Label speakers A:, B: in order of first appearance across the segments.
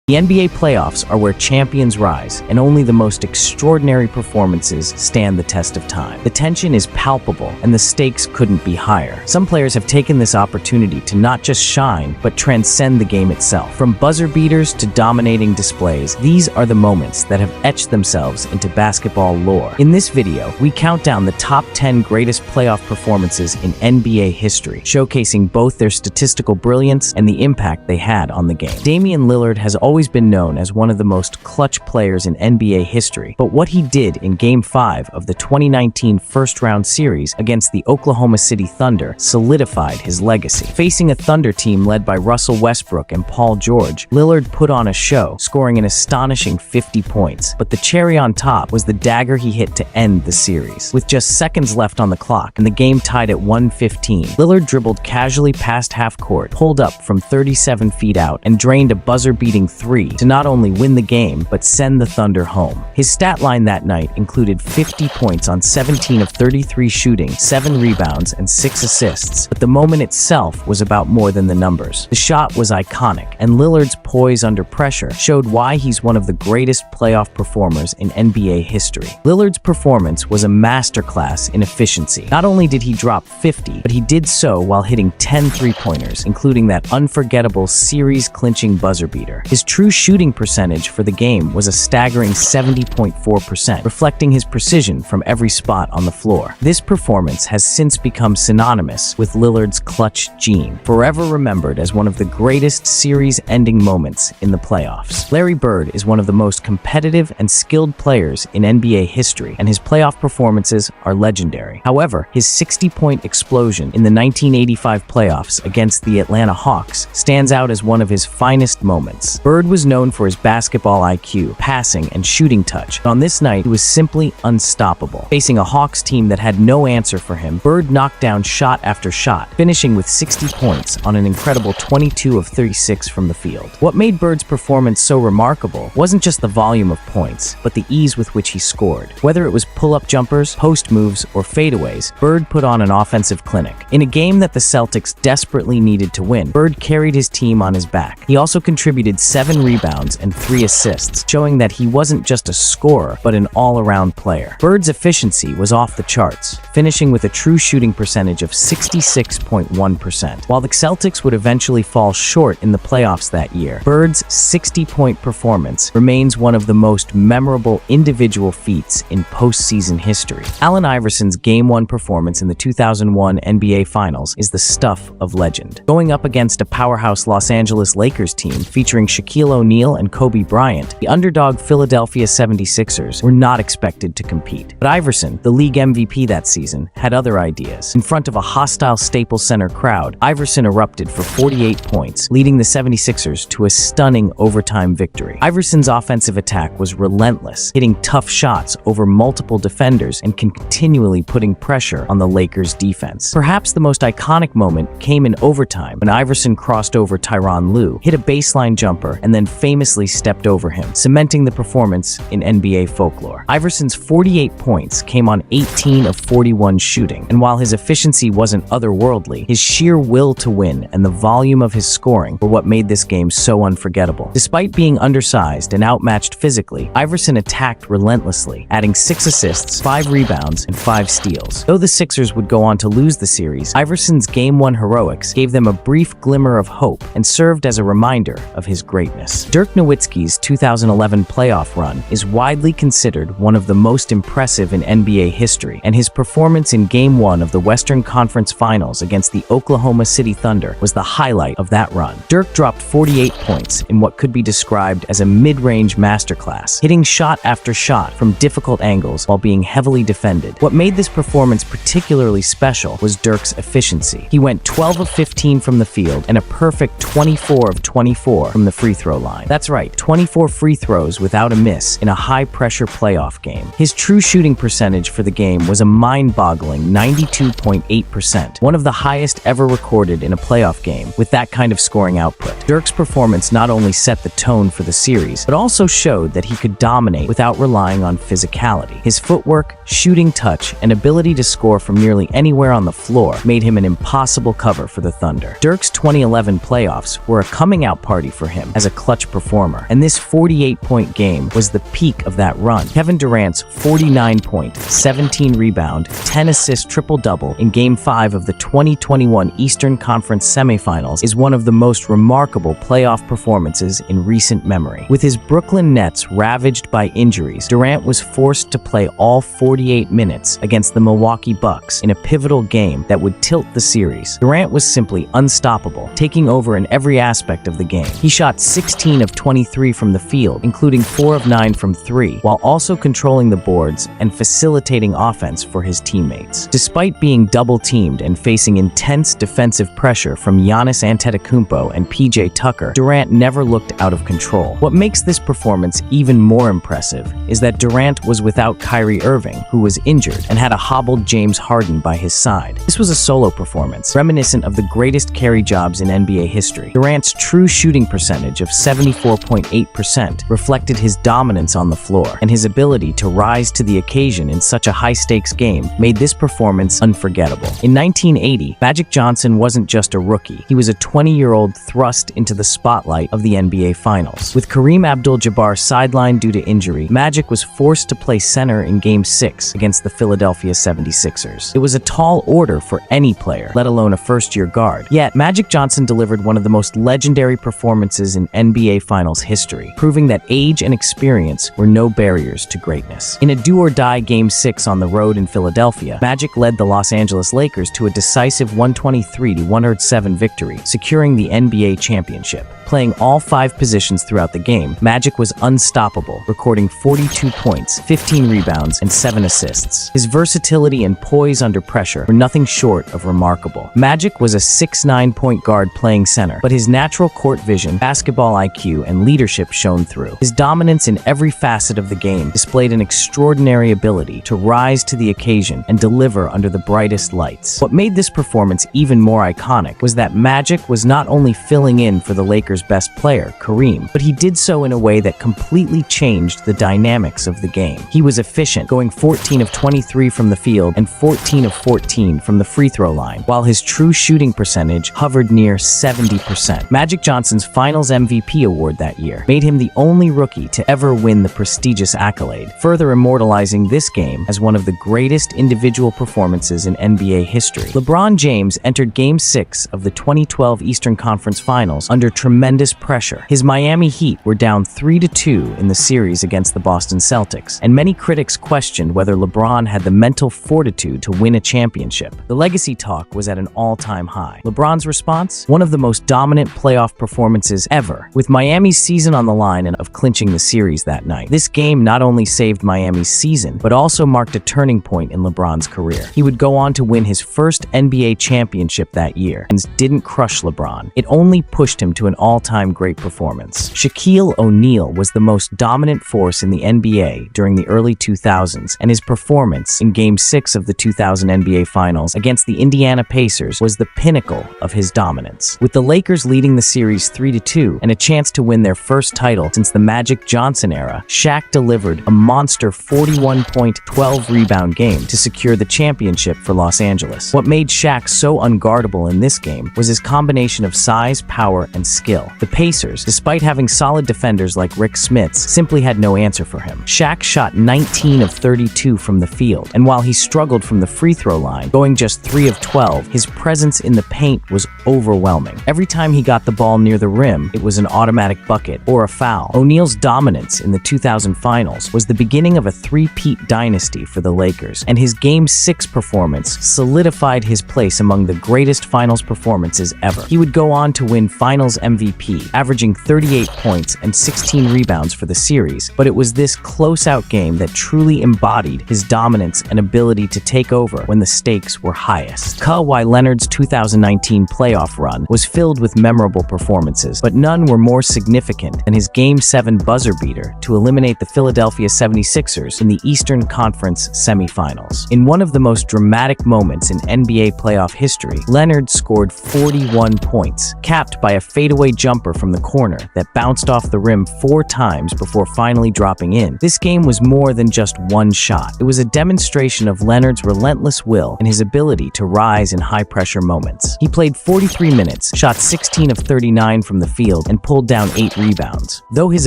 A: The NBA playoffs are where champions rise, and only the most extraordinary performances stand the test of time. The tension is palpable, and the stakes couldn't be higher. Some players have taken this opportunity to not just shine, but transcend the game itself. From buzzer beaters to dominating displays, these are the moments that have etched themselves into basketball lore. In this video, we count down the top 10 greatest playoff performances in NBA history, showcasing both their statistical brilliance and the impact they had on the game. Damian Lillard has always been known as one of the most clutch players in NBA history, but what he did in Game 5 of the 2019 first-round series against the Oklahoma City Thunder solidified his legacy. Facing a Thunder team led by Russell Westbrook and Paul George, Lillard put on a show, scoring an astonishing 50 points. But the cherry on top was the dagger he hit to end the series. With just seconds left on the clock and the game tied at 1:15, Lillard dribbled casually past half court, pulled up from 37 feet out, and drained a buzzer-beating three to not only win the game, but send the Thunder home. His stat line that night included 50 points on 17 of 33 shooting, 7 rebounds, and 6 assists. But the moment itself was about more than the numbers. The shot was iconic, and Lillard's poise under pressure showed why he's one of the greatest playoff performers in NBA history. Lillard's performance was a masterclass in efficiency. Not only did he drop 50, but he did so while hitting 10 three-pointers, including that unforgettable series-clinching buzzer beater. His true shooting percentage for the game was a staggering 70.4%, reflecting his precision from every spot on the floor. This performance has since become synonymous with Lillard's clutch gene, forever remembered as one of the greatest series-ending moments in the playoffs. Larry Bird is one of the most competitive and skilled players in NBA history, and his playoff performances are legendary. However, his 60-point explosion in the 1985 playoffs against the Atlanta Hawks stands out as one of his finest moments. Bird was known for his basketball IQ, passing, and shooting touch. But on this night, he was simply unstoppable. Facing a Hawks team that had no answer for him, Bird knocked down shot after shot, finishing with 60 points on an incredible 22 of 36 from the field. What made Bird's performance so remarkable wasn't just the volume of points, but the ease with which he scored. Whether it was pull-up jumpers, post moves, or fadeaways, Bird put on an offensive clinic. In a game that the Celtics desperately needed to win, Bird carried his team on his back. He also contributed 7 rebounds and 3 assists, showing that he wasn't just a scorer, but an all-around player. Bird's efficiency was off the charts, finishing with a true shooting percentage of 66.1%. While the Celtics would eventually fall short in the playoffs that year, Bird's 60-point performance remains one of the most memorable individual feats in postseason history. Allen Iverson's Game 1 performance in the 2001 NBA Finals is the stuff of legend. Going up against a powerhouse Los Angeles Lakers team featuring Shaquille O'Neal and Kobe Bryant, the underdog Philadelphia 76ers were not expected to compete. But Iverson, the league MVP that season, had other ideas. In front of a hostile Staples Center crowd, Iverson erupted for 48 points, leading the 76ers to a stunning overtime victory. Iverson's offensive attack was relentless, hitting tough shots over multiple defenders and continually putting pressure on the Lakers' defense. Perhaps the most iconic moment came in overtime when Iverson crossed over Tyronn Lue, hit a baseline jumper, and then famously stepped over him, cementing the performance in NBA folklore. Iverson's 48 points came on 18 of 41 shooting, and while his efficiency wasn't otherworldly, his sheer will to win and the volume of his scoring were what made this game so unforgettable. Despite being undersized and outmatched physically, Iverson attacked relentlessly, adding 6 assists, 5 rebounds, and 5 steals. Though the Sixers would go on to lose the series, Iverson's Game 1 heroics gave them a brief glimmer of hope and served as a reminder of his greatness. Dirk Nowitzki's 2011 playoff run is widely considered one of the most impressive in NBA history, and his performance in Game 1 of the Western Conference Finals against the Oklahoma City Thunder was the highlight of that run. Dirk dropped 48 points in what could be described as a mid-range masterclass, hitting shot after shot from difficult angles while being heavily defended. What made this performance particularly special was Dirk's efficiency. He went 12 of 15 from the field and a perfect 24 of 24 from the free throw line. That's right, 24 free throws without a miss in a high-pressure playoff game. His true shooting percentage for the game was a mind-boggling 92.8%, one of the highest ever recorded in a playoff game with that kind of scoring output. Dirk's performance not only set the tone for the series, but also showed that he could dominate without relying on physicality. His footwork, shooting touch, and ability to score from nearly anywhere on the floor made him an impossible cover for the Thunder. Dirk's 2011 playoffs were a coming-out party for him as a clutch performer, and this 48-point game was the peak of that run. Kevin Durant's 49-point, 17-rebound, 10-assist triple-double in Game 5 of the 2021 Eastern Conference semifinals is one of the most remarkable playoff performances in recent memory. With his Brooklyn Nets ravaged by injuries, Durant was forced to play all 48 minutes against the Milwaukee Bucks in a pivotal game that would tilt the series. Durant was simply unstoppable, taking over in every aspect of the game. He shot 16 of 23 from the field, including 4 of 9 from 3, while also controlling the boards and facilitating offense for his teammates. Despite being double-teamed and facing intense defensive pressure from Giannis Antetokounmpo and PJ Tucker, Durant never looked out of control. What makes this performance even more impressive is that Durant was without Kyrie Irving, who was injured, and had a hobbled James Harden by his side. This was a solo performance, reminiscent of the greatest carry jobs in NBA history. Durant's true shooting percentage of 74.8% reflected his dominance on the floor, and his ability to rise to the occasion in such a high-stakes game made this performance unforgettable. In 1980, Magic Johnson wasn't just a rookie. He was a 20-year-old thrust into the spotlight of the NBA Finals. With Kareem Abdul-Jabbar sidelined due to injury, Magic was forced to play center in Game 6 against the Philadelphia 76ers. It was a tall order for any player, let alone a first-year guard. Yet, Magic Johnson delivered one of the most legendary performances in NBA Finals history, proving that age and experience were no barriers to greatness. In a do-or-die Game 6 on the road in Philadelphia, Magic led the Los Angeles Lakers to a decisive 123-107 victory, securing the NBA championship. Playing all 5 positions throughout the game, Magic was unstoppable, recording 42 points, 15 rebounds, and 7 assists. His versatility and poise under pressure were nothing short of remarkable. Magic was a 6'9" point guard playing center, but his natural court vision, basketball IQ, and leadership shone through. His dominance in every facet of the game displayed an extraordinary ability to rise to the occasion and deliver under the brightest lights. What made this performance even more iconic was that Magic was not only filling in for the Lakers' best player, Kareem, but he did so in a way that completely changed the dynamics of the game. He was efficient, going 14 of 23 from the field and 14 of 14 from the free throw line, while his true shooting percentage hovered near 70%. Magic Johnson's Finals MVP award that year made him the only rookie to ever win the prestigious accolade, further immortalizing this game as one of the greatest individual performances in NBA history. LeBron James entered Game 6 of the 2012 Eastern Conference Finals under tremendous pressure. His Miami Heat were down 3-2 in the series against the Boston Celtics, and many critics questioned whether LeBron had the mental fortitude to win a championship. The legacy talk was at an all-time high. LeBron's response? One of the most dominant playoff performances ever, with Miami's season on the line and of clinching the series that night. This game not only saved Miami's season, but also marked a turning point in LeBron's career. He would go on to win his first NBA championship that year, and didn't crush LeBron. It only pushed him to an all-time great performance. Shaquille O'Neal was the most dominant force in the NBA during the early 2000s, and his performance in Game 6 of the 2000 NBA Finals against the Indiana Pacers was the pinnacle of his dominance. With the Lakers leading the series 3-2 and a chance to win their first title since the Magic Johnson era, Shaq delivered a monster 41-point, 12-rebound game to secure the championship for Los Angeles. What made Shaq so unguardable in this game was his combination of size, power, and skill. The Pacers, despite having solid defenders like Rick Smits, simply had no answer for him. Shaq shot 19 of 32 from the field, and while he struggled from the free throw line, going just 3 of 12, his presence in the paint was overwhelming. Every time he got the ball near the rim, it was an automatic bucket or a foul. O'Neal's dominance in the 2000 Finals was the beginning of a three-peat dynasty for the Lakers, and his Game 6 performance solidified his place among the greatest Finals performances ever. He would go on to win Finals MVP, averaging 38 points and 16 rebounds for the series, but it was this close-out game that truly embodied his dominance and ability to take over when the stakes were highest. Kawhi Leonard's 2019 playoff run was filled with memorable performances, but none were more significant than his Game 7 buzzer beater to eliminate the Philadelphia 76ers in the Eastern Conference semifinals. In one of the most dramatic moments in NBA playoff history, Leonard scored 41 points, capped by a fadeaway jumper from the corner that bounced off the rim 4 times before finally dropping in. This game was more than just one shot. It was a demonstration of Leonard's relentless will and his ability to rise in high-pressure moments. He played 43 minutes, shot 16 of 39 from the field, and pulled down 8 rebounds. Though his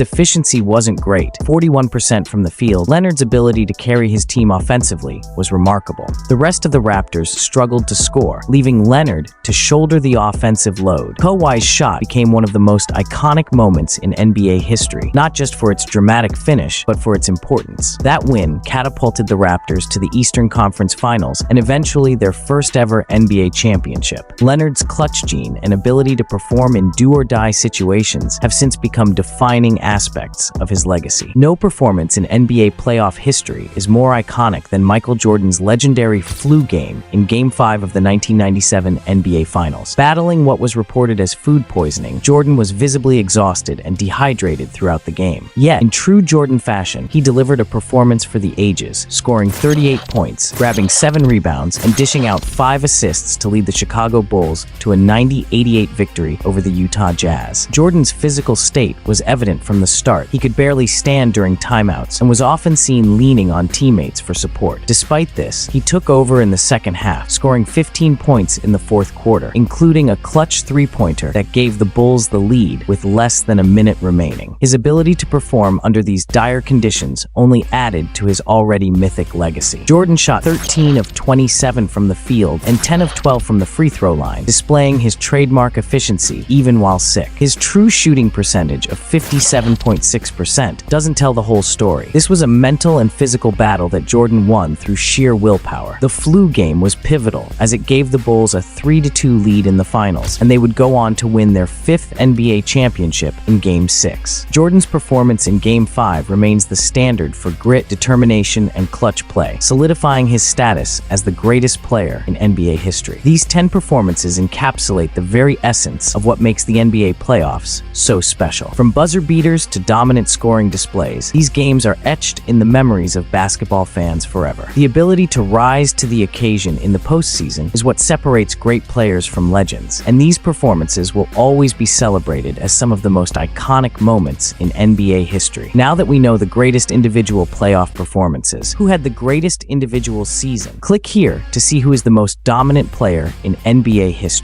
A: efficiency wasn't great, 41% from the field, Leonard's ability to carry his team offensively was remarkable. The rest of the Raptors struggled to score, leaving Leonard to shoulder the offensive load. Kawhi's shot became one of the most iconic moments in NBA history, not just for its dramatic finish, but for its importance. That win catapulted the Raptors to the Eastern Conference Finals and eventually their first ever NBA championship. Leonard's clutch gene and ability to perform in do-or-die situations have since become defining aspects of his legacy. No performance in NBA playoff history is more iconic than Michael Jordan's legendary flu game in Game 5 of the 1997 NBA Finals. Battling what was reported as food poisoning, Jordan was visibly exhausted and dehydrated throughout the game. Yet, in true Jordan fashion, he delivered a performance for the ages, scoring 38 points, grabbing 7 rebounds, and dishing out 5 assists to lead the Chicago Bulls to a 90-88 victory over the Utah Jazz. Jordan's physical state was evident from the start. He could barely stand during timeouts and was often seen leaning on teammates for support. Despite this, he took over in the second half, scoring 15 points in the fourth quarter, including a clutch three-pointer that gave the Bulls the lead with less than a minute remaining. His ability to perform under these dire conditions only added to his already mythic legacy. Jordan shot 13 of 27 from the field and 10 of 12 from the free throw line, displaying his trademark efficiency even while sick. His true shooting percentage of 57.6% doesn't tell the whole story. This was a mental and physical battle that Jordan won through sheer willpower. The flu game was pivotal as it gave the Bulls a 3-2 lead in the finals, and they would go on to win their 5th NBA championship in Game 6. Jordan's performance in Game 5 remains the standard for grit, determination, and clutch play, solidifying his status as the greatest player in NBA history. These 10 performances encapsulate the very essence of what makes the NBA playoffs so special. From buzzer beaters to dominant scoring displays, these games are etched in the memories of basketball fans forever. The ability to rise to the occasion in the postseason is what separates great players from legends, and these performances will always be celebrated as some of the most iconic moments in NBA history. Now that we know the greatest individual playoff performances, who had the greatest individual season, click here to see who is the most dominant player in NBA history.